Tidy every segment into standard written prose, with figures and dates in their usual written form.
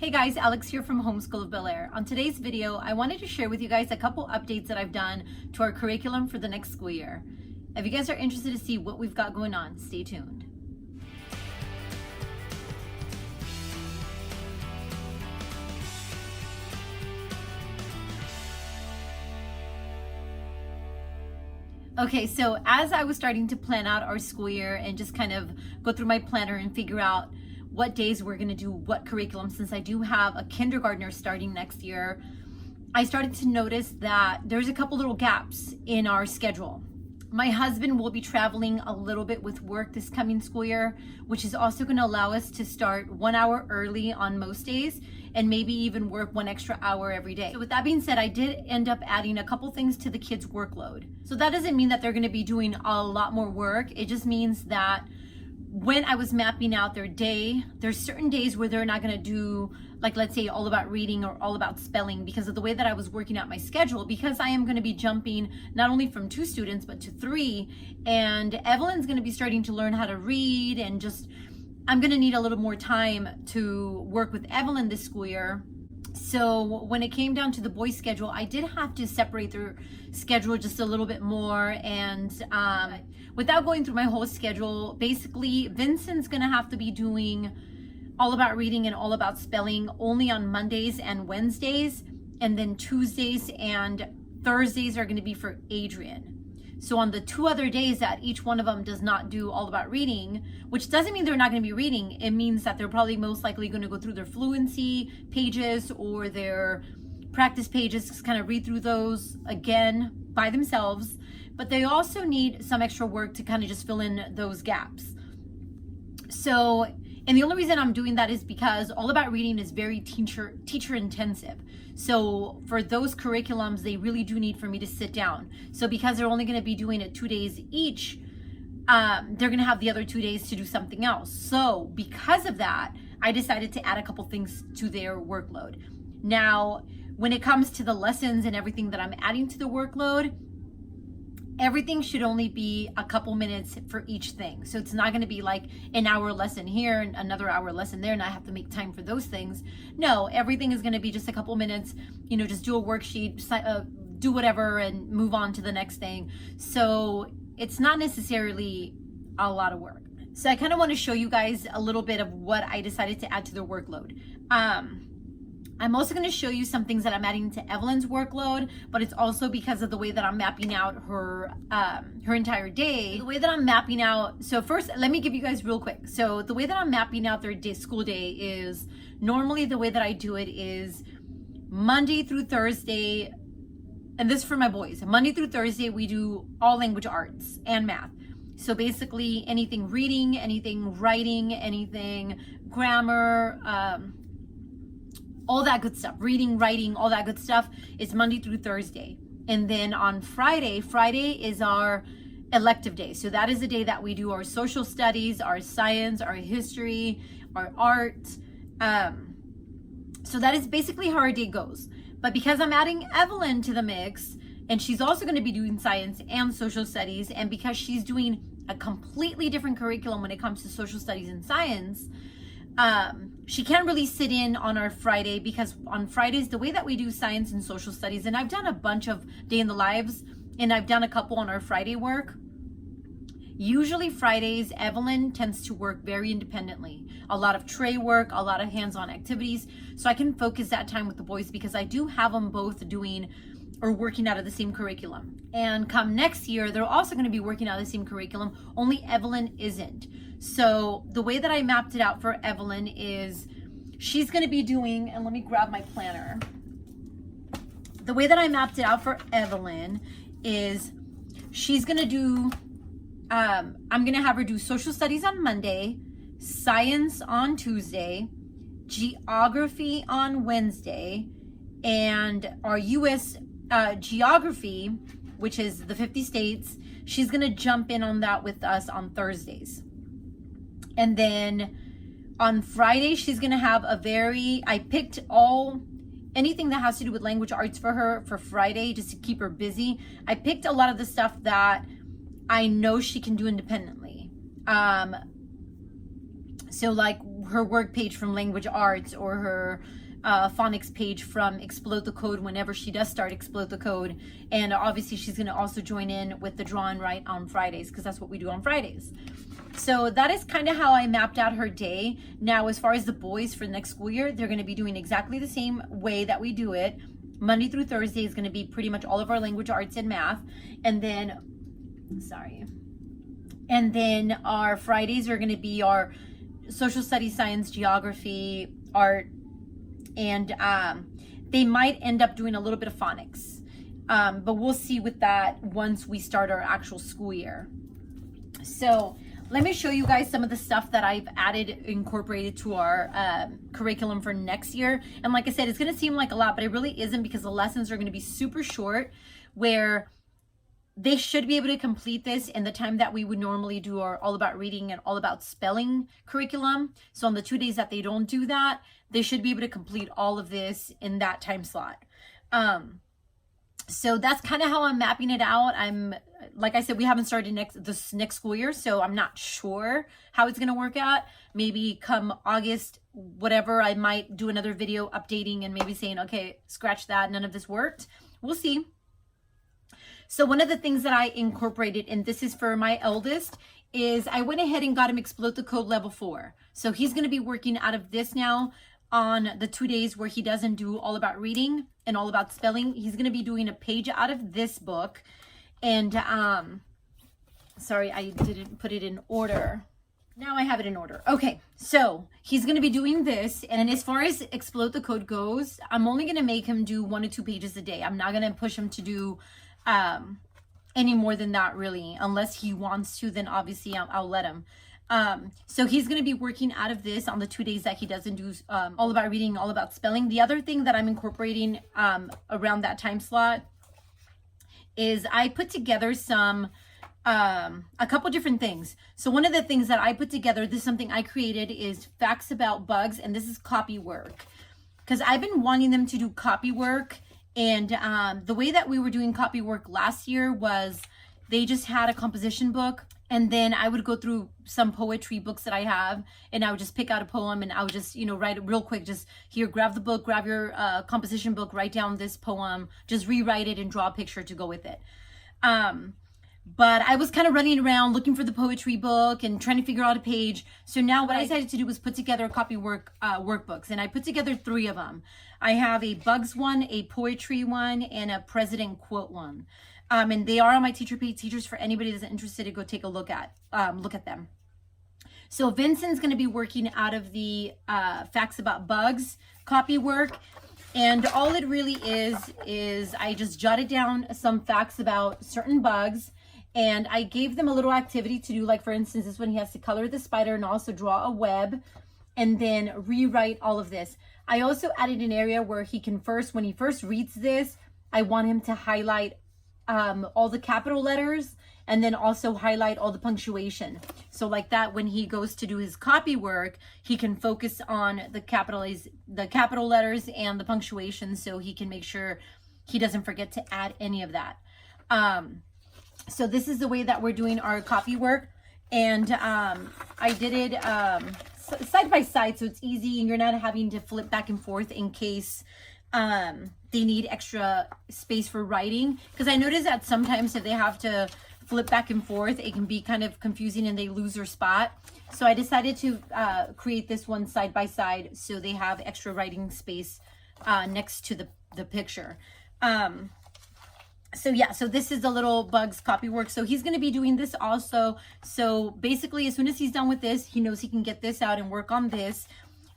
Hey guys, Alex here from Homeschool of Bel Air. On today's video, I wanted to share with you guys a couple updates that I've done to our curriculum for the next school year. If you guys are interested to see what we've got going on, stay tuned. Okay, so as I was starting to plan out our school year and just kind of go through my planner and figure out what days we're gonna do what curriculum, since I do have a kindergartner starting next year, I started to notice that there's a couple little gaps in our schedule. My husband will be traveling a little bit with work this coming school year, which is also gonna allow us to start 1 hour early on most days and maybe even work 1 extra hour every day. So with that being said, I did end up adding a couple things to the kids' workload. So that doesn't mean that they're gonna be doing a lot more work. It just means that when I was mapping out their day, there's certain days where they're not gonna do, like, let's say all about reading or all about spelling, because of the way that I was working out my schedule, because I am gonna be jumping not only from 2 students, but to 3. And Evelyn's gonna be starting to learn how to read, and just, I'm gonna need a little more time to work with Evelyn this school year. So when it came down to the boys' schedule, I did have to separate their schedule just a little bit more. And without going through my whole schedule, basically Vincent's gonna have to be doing all about reading and all about spelling only on Mondays and Wednesdays, and then Tuesdays and Thursdays are gonna be for Adrian. So on the 2 other days that each one of them does not do all about reading, which doesn't mean they're not going to be reading, it means that they're probably most likely going to go through their fluency pages or their practice pages, just kind of read through those again by themselves. But they also need some extra work to kind of just fill in those gaps. So, and the only reason I'm doing that is because all about reading is very teacher intensive. So for those curriculums, they really do need for me to sit down. So because they're only going to be doing it 2 days each, they're going to have the other 2 days to do something else. So because of that, I decided to add a couple things to their workload. Now, when it comes to the lessons and everything that I'm adding to the workload, everything should only be a couple minutes for each thing. So it's not going to be like an hour lesson here and another hour lesson there, and I have to make time for those things. No, everything is going to be just a couple minutes, you know, just do a worksheet, do whatever and move on to the next thing. So it's not necessarily a lot of work. So I kind of want to show you guys a little bit of what I decided to add to their workload. I'm also going to show you some things that I'm adding to Evelyn's workload, but it's also because of the way that I'm mapping out her entire day. The way that I'm mapping out, so first, let me give you guys real quick. So the way that I'm mapping out their school day is, normally the way that I do it is Monday through Thursday, and this is for my boys. Monday through Thursday, we do all language arts and math. So basically anything reading, anything writing, anything grammar, all that good stuff, reading, writing, all that good stuff is Monday through Thursday. And then on Friday is our elective day. So that is the day that we do our social studies, our science, our history, our art. So that is basically how our day goes. But because I'm adding Evelyn to the mix, and she's also going to be doing science and social studies, and because she's doing a completely different curriculum when it comes to social studies and science, she can't really sit in on our Friday, because on Fridays, the way that we do science and social studies, and I've done a bunch of day in the lives, and I've done a couple on our Friday work. Usually Fridays, Evelyn tends to work very independently. A lot of tray work, a lot of hands-on activities. So I can focus that time with the boys because I do have them both doing or working out of the same curriculum. And come next year, they're also going to be working out of the same curriculum, only Evelyn isn't. So the way that I mapped it out for Evelyn is she's going to be doing, and let me grab my planner. The way that I mapped it out for Evelyn is she's going to do, I'm going to have her do social studies on Monday, science on Tuesday, geography on Wednesday, and our U.S. Geography, which is the 50 states, she's going to jump in on that with us on Thursdays. And then on Friday, she's going to have I picked anything that has to do with language arts for her for Friday, just to keep her busy. I picked a lot of the stuff that I know she can do independently. So like her work page from Language Arts, or her phonics page from Explode the Code whenever she does start Explode the Code. And obviously she's going to also join in with the draw and write on Fridays, because that's what we do on Fridays. So that is kind of how I mapped out her day. Now, as far as the boys for the next school year, they're going to be doing exactly the same way that we do it. Monday through Thursday is going to be pretty much all of our language arts and math. And then, and then our Fridays are going to be our social studies, science, geography, art, and they might end up doing a little bit of phonics. But we'll see with that once we start our actual school year. So let me show you guys some of the stuff that I've incorporated to our curriculum for next year. And like I said, it's going to seem like a lot, but it really isn't, because the lessons are going to be super short, where they should be able to complete this in the time that we would normally do our all about reading and all about spelling curriculum. So on the 2 days that they don't do that, they should be able to complete all of this in that time slot. So that's kind of how I'm mapping it out. Like I said, we haven't started this next school year, so I'm not sure how it's going to work out. Maybe come August, whatever, I might do another video updating and maybe saying, okay, scratch that, none of this worked. We'll see. So one of the things that I incorporated, and this is for my eldest, is I went ahead and got him Explode the Code level 4. So he's going to be working out of this now on the 2 days where he doesn't do all about reading and all about spelling. He's going to be doing a page out of this book. And sorry, I didn't put it in order. Now I have it in order. Okay, so he's going to be doing this. And as far as Explode the Code goes, I'm only going to make him do 1 to 2 pages a day. I'm not going to push him to do any more than that, really. Unless he wants to, then obviously I'll let him. So he's going to be working out of this on the 2 days that he doesn't do all about reading, all about spelling. The other thing that I'm incorporating around that time slot is I put together some a couple different things. So one of the things that I put together, this is something I created, is facts about bugs, and this is copy work, because I've been wanting them to do copy work. And the way that we were doing copy work last year was they just had a composition book, and then I would go through some poetry books that I have, and I would just pick out a poem, and I would just, write it real quick. Just here, grab the book, grab your composition book, write down this poem, just rewrite it and draw a picture to go with it. But I was kind of running around looking for the poetry book and trying to figure out a page. So now what I decided to do was put together copy work workbooks, and I put together 3 of them. I have a bugs one, a poetry one, and a president quote one. And they are on my teacher page. Teachers, for anybody that's interested to go take a look at them. So Vincent's going to be working out of the facts about bugs copy work. And all it really is I just jotted down some facts about certain bugs, and I gave them a little activity to do. Like, for instance, this one, he has to color the spider and also draw a web and then rewrite all of this. I also added an area where he can when he first reads this, I want him to highlight all the capital letters, and then also highlight all the punctuation. So like that, when he goes to do his copy work, he can focus on the capital letters and the punctuation, so he can make sure he doesn't forget to add any of that. So this is the way that we're doing our copy work. And I did it side by side, so it's easy, and you're not having to flip back and forth in case they need extra space for writing. Because I noticed that sometimes if they have to flip back and forth, it can be kind of confusing and they lose their spot. So I decided to create this one side by side so they have extra writing space next to the picture. So yeah, so this is the little bugs copy work. So he's going to be doing this also. So basically, as soon as he's done with this, he knows he can get this out and work on this.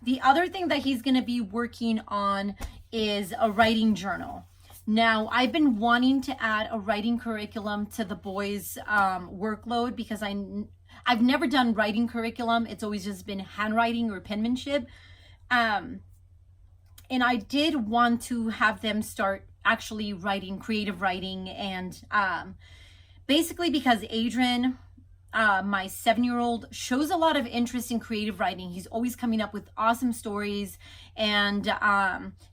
The other thing that he's going to be working on is a writing journal. Now, I've been wanting to add a writing curriculum to the boys' workload, because I've never done writing curriculum. It's always just been handwriting or penmanship. And I did want to have them start actually writing, creative writing. And basically because Adrian, my 7-year-old, shows a lot of interest in creative writing. He's always coming up with awesome stories and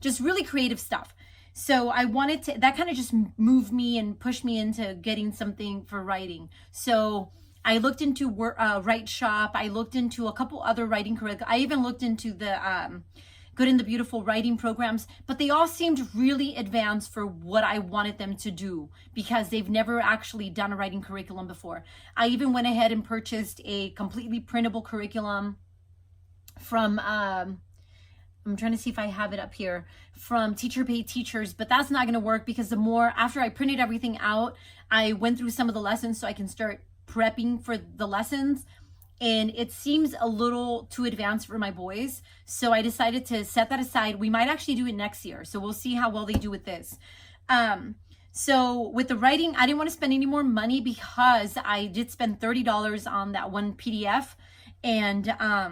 just really creative stuff. So I wanted to, that kind of just moved me and pushed me into getting something for writing. So I looked into Write Shop. I looked into a couple other writing curriculum. I even looked into the Good and the Beautiful writing programs, but they all seemed really advanced for what I wanted them to do because they've never actually done a writing curriculum before. I even went ahead and purchased a completely printable curriculum from, I'm trying to see if I have it up here, from Teacher Pay Teachers, but that's not going to work because after I printed everything out, I went through some of the lessons so I can start prepping for the lessons. And it seems a little too advanced for my boys. So I decided to set that aside. We might actually do it next year. So we'll see how well they do with this. So with the writing, I didn't want to spend any more money because I did spend $30 on that one PDF. And I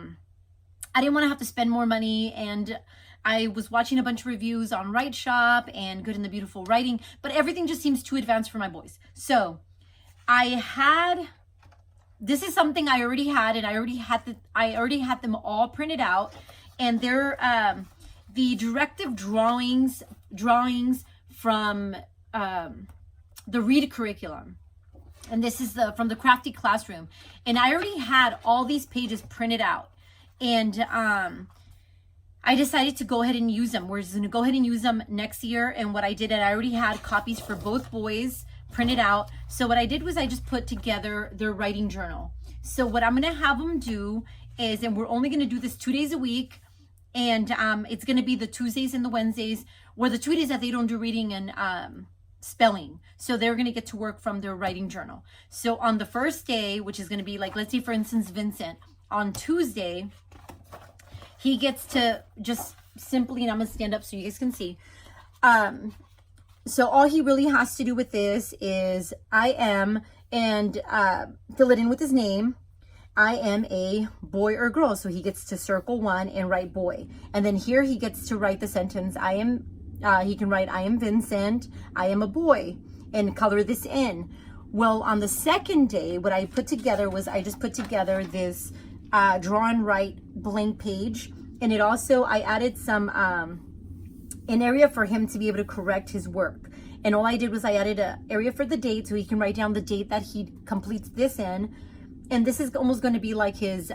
didn't want to have to spend more money. And I was watching a bunch of reviews on Write Shop and Good and the Beautiful writing, but everything just seems too advanced for my boys. So this is something I already had, and I already had them all printed out, and they're the directive drawings from the Read curriculum, and this is from the Crafty Classroom, and I already had all these pages printed out, and I decided to go ahead and use them. We're just going to go ahead and use them next year, and what I did, I already had copies for both boys printed out. So what I did was I just put together their writing journal. So what I'm going to have them do is, and we're only going to do this 2 days a week, and it's going to be the Tuesdays and the Wednesdays, or the 2 days that they don't do reading and spelling. So they're going to get to work from their writing journal. So on the first day, which is going to be like, let's say for instance, Vincent, on Tuesday, he gets to just simply, and I'm going to stand up so you guys can see, so all he really has to do with this is I am, and fill it in with his name. I am a boy or girl. So he gets to circle one and write boy. And then here he gets to write the sentence. He can write, I am Vincent. I am a boy, and color this in. Well, on the second day, what I put together was I just put together this draw and write blank page. And it also, I added some, an area for him to be able to correct his work. And all I did was I added an area for the date so he can write down the date that he completes this in. And this is almost going to be like his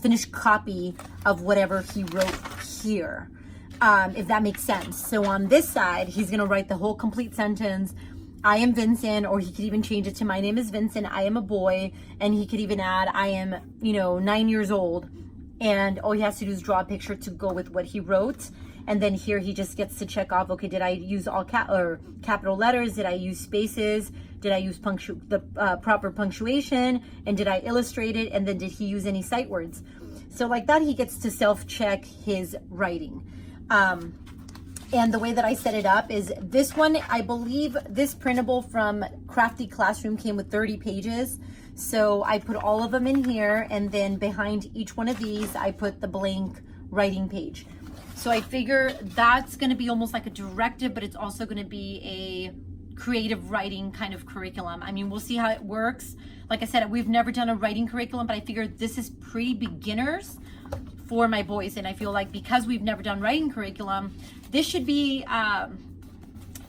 finished copy of whatever he wrote here, if that makes sense. So on this side, he's going to write the whole complete sentence. I am Vincent, or he could even change it to my name is Vincent. I am a boy. And he could even add, I am, 9 years old. And all he has to do is draw a picture to go with what he wrote. And then here he just gets to check off, okay, did I use all capital letters? Did I use spaces? Did I use the proper punctuation? And did I illustrate it? And then did he use any sight words? So like that, he gets to self-check his writing. And the way that I set it up is this one, I believe this printable from Crafty Classroom came with 30 pages. So I put all of them in here, and then behind each one of these, I put the blank writing page. So I figure that's going to be almost like a directive, but it's also going to be a creative writing kind of curriculum. I mean, we'll see how it works. Like I said, we've never done a writing curriculum, but I figured this is pre-beginners for my boys. And I feel like because we've never done writing curriculum, this should be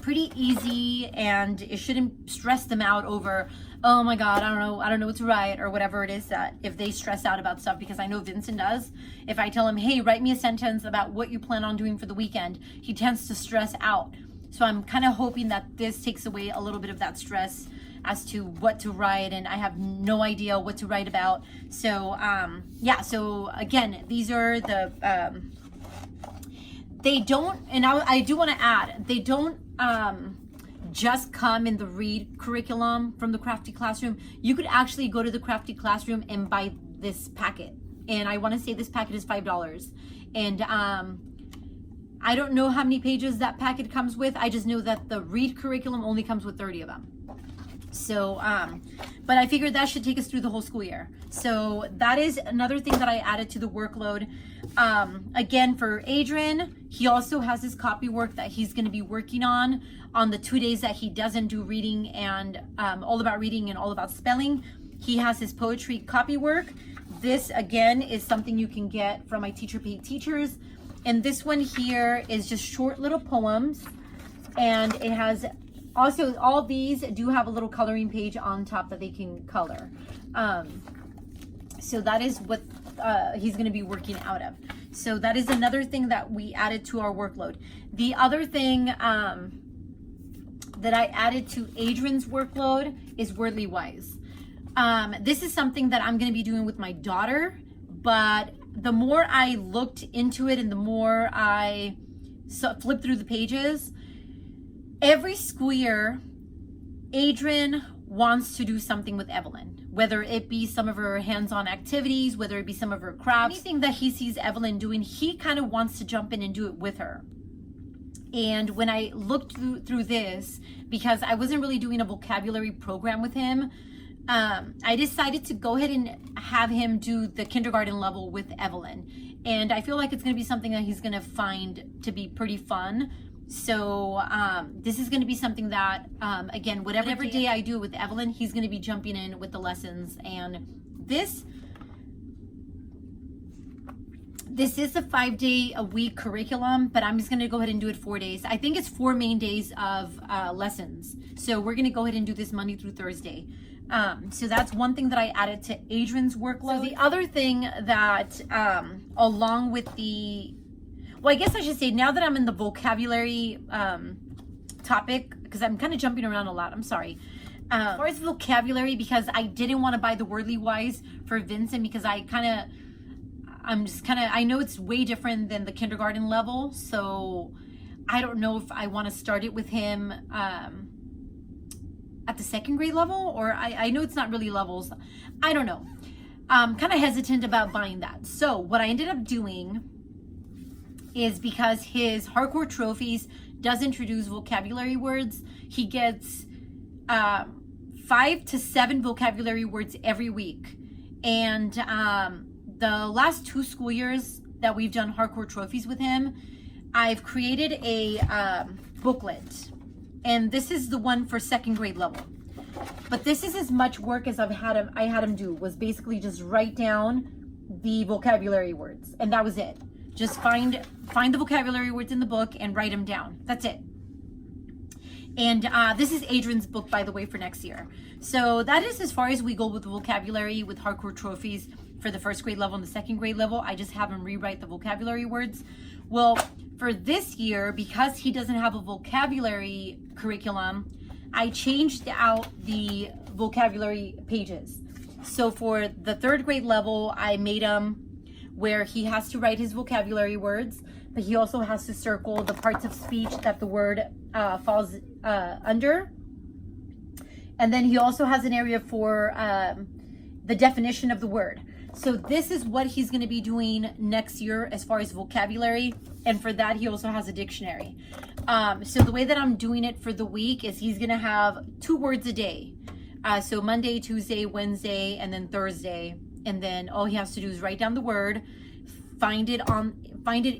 pretty easy, and it shouldn't stress them out over, oh my God, I don't know what to write, or whatever it is that if they stress out about stuff, because I know Vincent does. If I tell him, hey, write me a sentence about what you plan on doing for the weekend, he tends to stress out. So I'm kind of hoping that this takes away a little bit of that stress as to what to write, and I have no idea what to write about. So yeah, so again, these are the they don't, and I do want to add, they don't just come in the Read curriculum from the Crafty Classroom. You could actually go to the Crafty Classroom and buy this packet, and I want to say this packet is $5. And I don't know how many pages that packet comes with. I just know that the Read curriculum only comes with 30 of them. So but I figured that should take us through the whole school year. So that is another thing that I added to the workload. Again, for Adrian, he also has his copy work that he's going to be working on the 2 days that he doesn't do reading and all about reading and all about spelling. He has his poetry copy work. This again is something you can get from my Teacher Pay Teachers. And this one here is just short little poems, and it has also, all these do have a little coloring page on top that they can color. So that is what he's going to be working out of. So that is another thing that we added to our workload. The other thing that I added to Adrian's workload is Wordly Wise. This is something that I'm going to be doing with my daughter, but the more I looked into it and the more I flipped through the pages, every school year, Adrian wants to do something with Evelyn, whether it be some of her hands-on activities, whether it be some of her crafts, anything that he sees Evelyn doing, he kind of wants to jump in and do it with her. And when I looked through this, because I wasn't really doing a vocabulary program with him, I decided to go ahead and have him do the kindergarten level with Evelyn. And I feel like it's going to be something that he's going to find to be pretty fun. So this is going to be something that, again, whatever day I do with Evelyn, he's going to be jumping in with the lessons. And this is a 5-day-a-week curriculum, but I'm just going to go ahead and do it 4 days. I think it's 4 main days of lessons. So we're going to go ahead and do this Monday through Thursday. So that's one thing that I added to Adrian's workload. So the other thing that, along with well, I guess I should say, now that I'm in the vocabulary topic, because I'm kind of jumping around a lot, I'm sorry. As far as vocabulary, because I didn't want to buy the Wordly Wise for Vincent, because I know it's way different than the kindergarten level, so I don't know if I want to start it with him at the 2nd grade level, or I know it's not really levels. I don't know. I'm kind of hesitant about buying that. So what I ended up doing is, because his hardcore trophies does introduce vocabulary words, he gets 5 to 7 vocabulary words every week. And the last 2 school years that we've done hardcore trophies with him, I've created a booklet, and this is the one for 2nd grade level. But this is as much work as I had him do, was basically just write down the vocabulary words, and that was it. Just find the vocabulary words in the book and write them down. That's it. And this is Adrian's book, by the way, for next year. So that is as far as we go with the vocabulary with hardcore trophies for the 1st grade level and the 2nd grade level. I just have him rewrite the vocabulary words. Well, for this year, because he doesn't have a vocabulary curriculum, I changed out the vocabulary pages. So for the 3rd grade level, I made him where he has to write his vocabulary words, but he also has to circle the parts of speech that the word falls under. And then he also has an area for the definition of the word. So this is what he's going to be doing next year as far as vocabulary. And for that, he also has a dictionary. So the way that I'm doing it for the week is he's going to have 2 words a day. So Monday, Tuesday, Wednesday, and then Thursday. And then all he has to do is write down the word, find it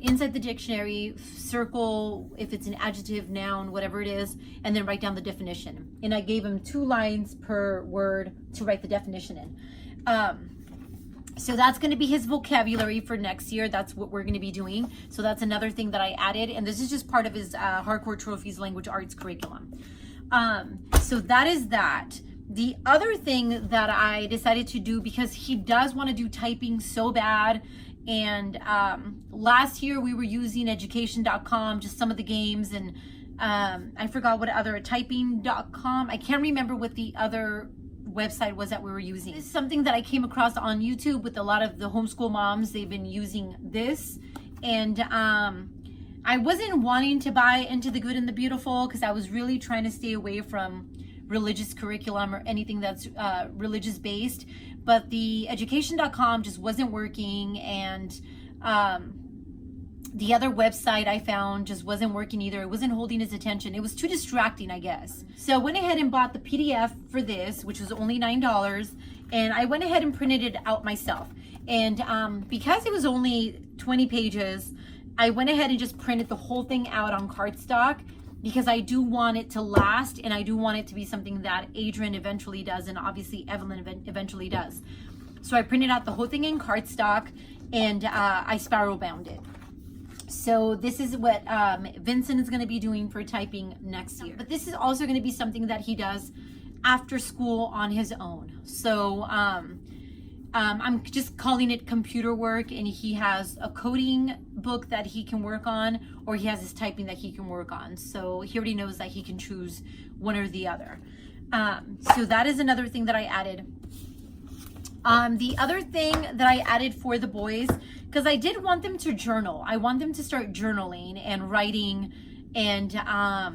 inside the dictionary, circle if it's an adjective, noun, whatever it is, and then write down the definition. And I gave him 2 lines per word to write the definition in. So that's going to be his vocabulary for next year. That's what we're going to be doing. So that's another thing that I added. And this is just part of his Hardcore Trophies Language Arts curriculum. So that is that. The other thing that I decided to do, because he does want to do typing so bad, and last year we were using education.com, just some of the games, and I forgot what other, typing.com. I can't remember what the other website was that we were using. This is something that I came across on YouTube with a lot of the homeschool moms. They've been using this, and I wasn't wanting to buy Into the Good and the Beautiful, because I was really trying to stay away from religious curriculum or anything that's religious based, but the education.com just wasn't working, and the other website I found just wasn't working either. It wasn't holding his attention. It was too distracting, I guess. So I went ahead and bought the PDF for this, which was only $9, and I went ahead and printed it out myself. And because it was only 20 pages, I went ahead and just printed the whole thing out on cardstock, because I do want it to last, and I do want it to be something that Adrian eventually does, and obviously Evelyn eventually does. So I printed out the whole thing in cardstock, and I spiral bound it. So this is what Vincent is going to be doing for typing next year. But this is also going to be something that he does after school on his own. So I'm just calling it computer work, and he has a coding book that he can work on, or he has his typing that he can work on. So he already knows that he can choose one or the other. So that is another thing that I added. The other thing that I added for the boys, because I did want them to journal. I want them to start journaling and writing, and I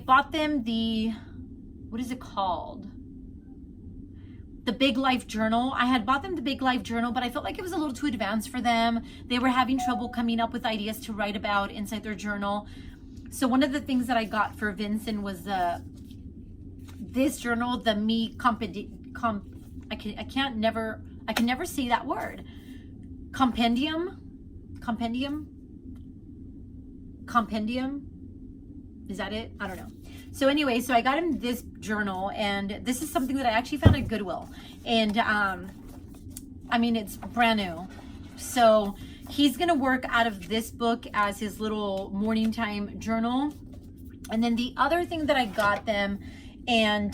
bought them the, what is it called? The Big Life Journal. I had bought them the Big Life Journal, but I felt like it was a little too advanced for them. They were having trouble coming up with ideas to write about inside their journal. So one of the things that I got for Vincent was this journal, the I can never say that word. Compendium. Is that it? I don't know. So anyway, so I got him this journal, and this is something that I actually found at Goodwill. And I mean, it's brand new. So he's gonna work out of this book as his little morning time journal. And then the other thing that I got them, and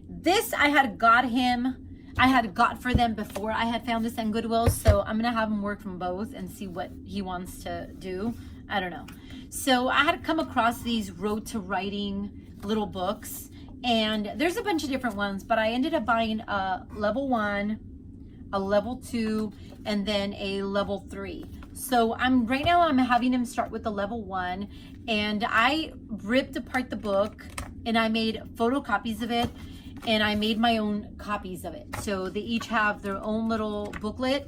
this I had got for them before I had found this on Goodwill. So I'm gonna have him work from both and see what he wants to do. I don't know. So I had come across these Road to Writing little books, and there's a bunch of different ones, but I ended up buying a level 1, a level 2, and then a level 3. So right now I'm having him start with the level 1, and I ripped apart the book and I made photocopies of it, and I made my own copies of it. So they each have their own little booklet,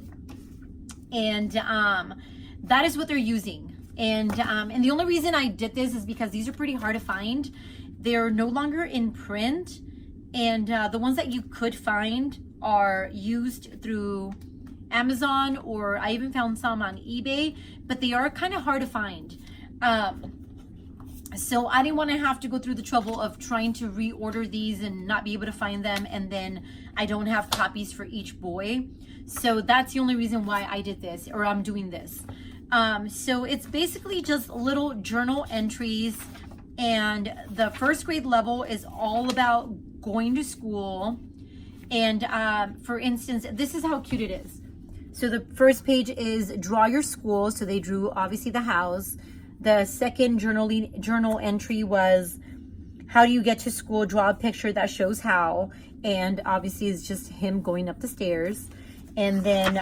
and that is what they're using. And the only reason I did this is because these are pretty hard to find. They're no longer in print, and the ones that you could find are used through Amazon, or I even found some on eBay, but they are kind of hard to find. So I didn't want to have to go through the trouble of trying to reorder these and not be able to find them, and then I don't have copies for each boy. So that's the only reason why I did this, or I'm doing this. So it's basically just little journal entries, and the first grade level is all about going to school. And for instance, this is how cute it is. So the first page is draw your school. So they drew obviously the house. The second journal entry was how do you get to school? Draw a picture that shows how. And obviously it's just him going up the stairs. And then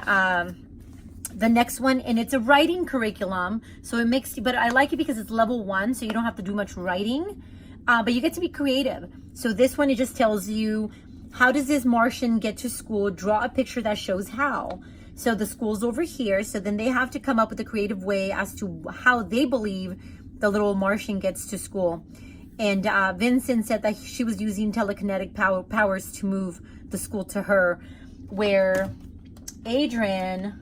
the next one, and it's a writing curriculum, so it makes, but I like it because it's level 1, so you don't have to do much writing, but you get to be creative. So this one, it just tells you, how does this Martian get to school? Draw a picture that shows how. So the school's over here, so then they have to come up with a creative way as to how they believe the little Martian gets to school. And Vincent said that she was using telekinetic powers to move the school to her, where Adrian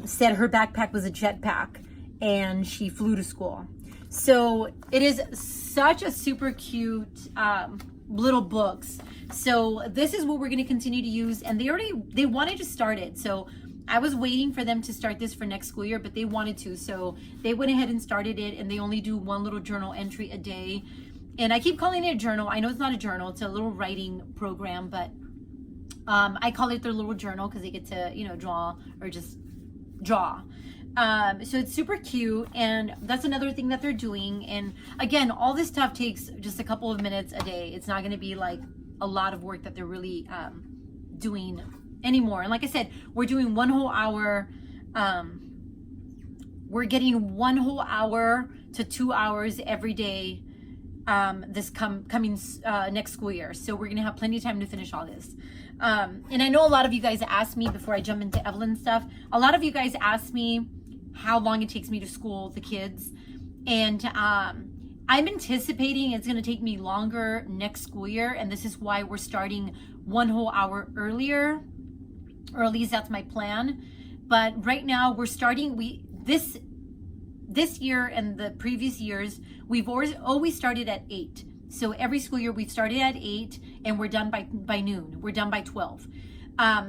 said her backpack was a jetpack and she flew to school. So it is such a super cute little books. So this is what we're going to continue to use, and they wanted to start it. So I was waiting for them to start this for next school year, but they wanted to, so they went ahead and started it, and they only do one little journal entry a day. And I keep calling it a journal. I know it's not a journal, it's a little writing program, but I call it their little journal because they get to, draw or just draw. So it's super cute, and that's another thing that they're doing. And again, all this stuff takes just a couple of minutes a day. It's not going to be like a lot of work that they're really doing anymore. And like I said, we're doing 1 whole hour. We're getting 1 whole hour to 2 hours every day this coming next school year. So we're gonna have plenty of time to finish all this. And I know a lot of you guys asked me before I jump into Evelyn's stuff, a lot of you guys asked me how long it takes me to school the kids. And I'm anticipating it's gonna take me longer next school year. And this is why we're starting 1 whole hour earlier, or at least that's my plan. But right now we're starting, this year and the previous years, we've always started at 8. So every school year we've started at 8 and we're done by noon. We're done by 12.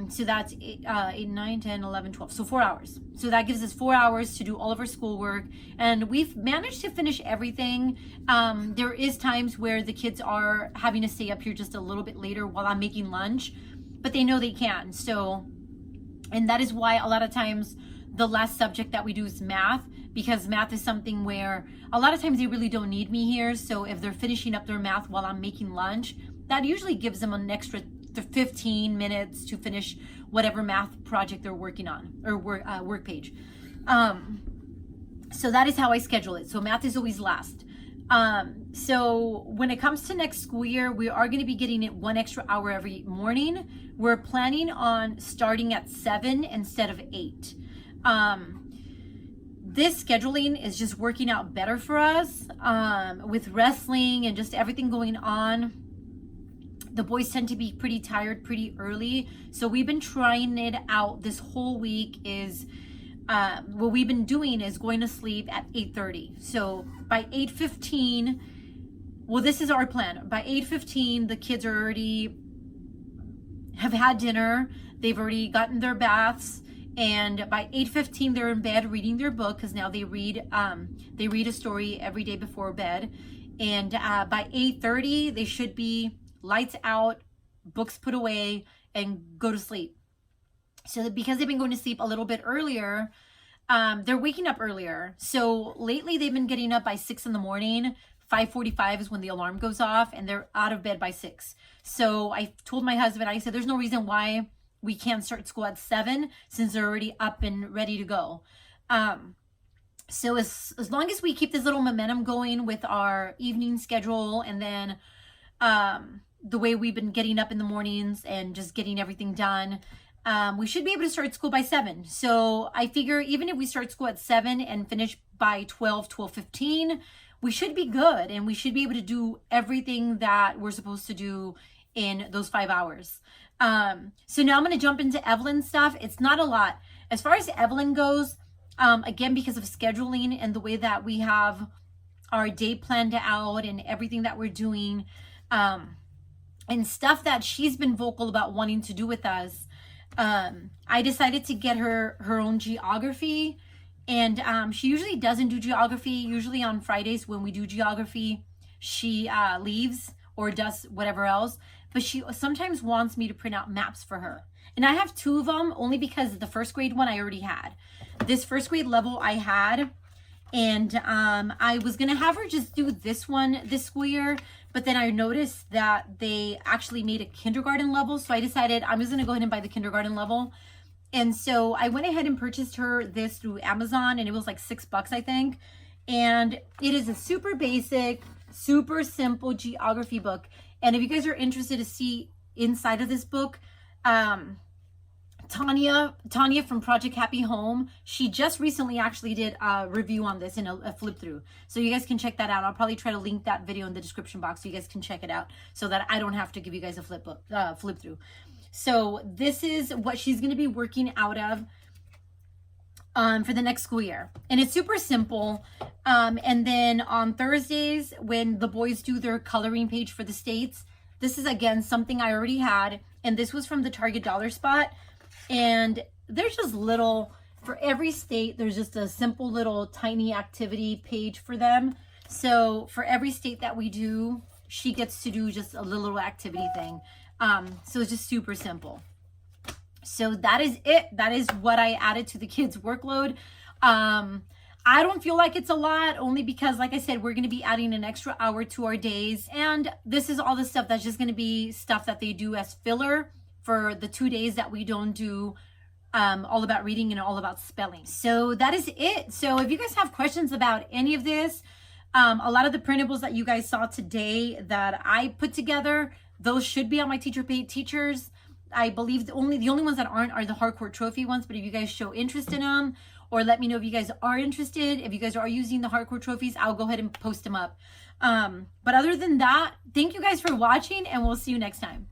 So that's 8, 9, 10, 11, 12. So 4 hours. So that gives us 4 hours to do all of our schoolwork. And we've managed to finish everything. There is times where the kids are having to stay up here just a little bit later while I'm making lunch, but they know they can. So, and that is why a lot of times the last subject that we do is math, because math is something where a lot of times they really don't need me here. So if they're finishing up their math while I'm making lunch, that usually gives them an extra 15 minutes to finish whatever math project they're working on, or work page. So that is how I schedule it. So math is always last. So when it comes to next school year, we are going to be getting it 1 extra hour every morning. We're planning on starting at 7 instead of 8. This scheduling is just working out better for us, with wrestling and just everything going on. The boys tend to be pretty tired pretty early. So we've been trying it out this whole week. Is what we've been doing is going to sleep at 8:30. So by 8:15, well, this is our plan. By 8:15, the kids are already have had dinner. They've already gotten their baths. And by 8:15, they're in bed reading their book, because now they read a story every day before bed. And by 8:30, they should be lights out, books put away, and go to sleep. So that because they've been going to sleep a little bit earlier, they're waking up earlier. So lately they've been getting up by 6 in the morning. 5:45 is when the alarm goes off, and they're out of bed by 6. So I told my husband, I said, there's no reason why we can't start school at 7, since they're already up and ready to go. So as long as we keep this little momentum going with our evening schedule, and then the way we've been getting up in the mornings and just getting everything done, we should be able to start school by 7. So I figure even if we start school at 7 and finish by 12:15, we should be good, and we should be able to do everything that we're supposed to do in those 5 hours. So now I'm going to jump into Evelyn's stuff. It's not a lot. As far as Evelyn goes, again, because of scheduling and the way that we have our day planned out and everything that we're doing, and stuff that she's been vocal about wanting to do with us, I decided to get her own geography. And she usually doesn't do geography. Usually on Fridays when we do geography, she leaves or does whatever else. But she sometimes wants me to print out maps for her. And I have 2 of them, only because the first grade one I already had. This first grade level I had. And I was going to have her just do this one this school year. But then I noticed that they actually made a kindergarten level. So I decided I'm just going to go ahead and buy the kindergarten level. And so I went ahead and purchased her this through Amazon. And it was like $6, I think. And it is a super basic, super simple geography book. And if you guys are interested to see inside of this book, Tanya from Project Happy Home, she just recently actually did a review on this in a flip through. So you guys can check that out. I'll probably try to link that video in the description box so you guys can check it out, so that I don't have to give you guys a flip through. So this is what she's going to be working out of for the next school year. And it's super simple. And then on Thursdays, when the boys do their coloring page for the states, this is again something I already had, and this was from the Target Dollar Spot. And there's just little, for every state, there's just a simple little tiny activity page for them. So for every state that we do, she gets to do just a little activity thing. So it's just super simple. So that is it. That is what I added to the kids' workload. I don't feel like it's a lot, only because, like I said, we're going to be adding an extra hour to our days. And this is all the stuff that's just going to be stuff that they do as filler for the 2 days that we don't do all about reading and all about spelling. So that is it. So if you guys have questions about any of this, a lot of the printables that you guys saw today that I put together, those should be on my teacher page teachers. I believe the only ones that aren't are the hardcore trophy ones. But if you guys show interest in them, or let me know if you guys are interested, if you guys are using the hardcore trophies, I'll go ahead and post them up. But other than that, thank you guys for watching, and we'll see you next time.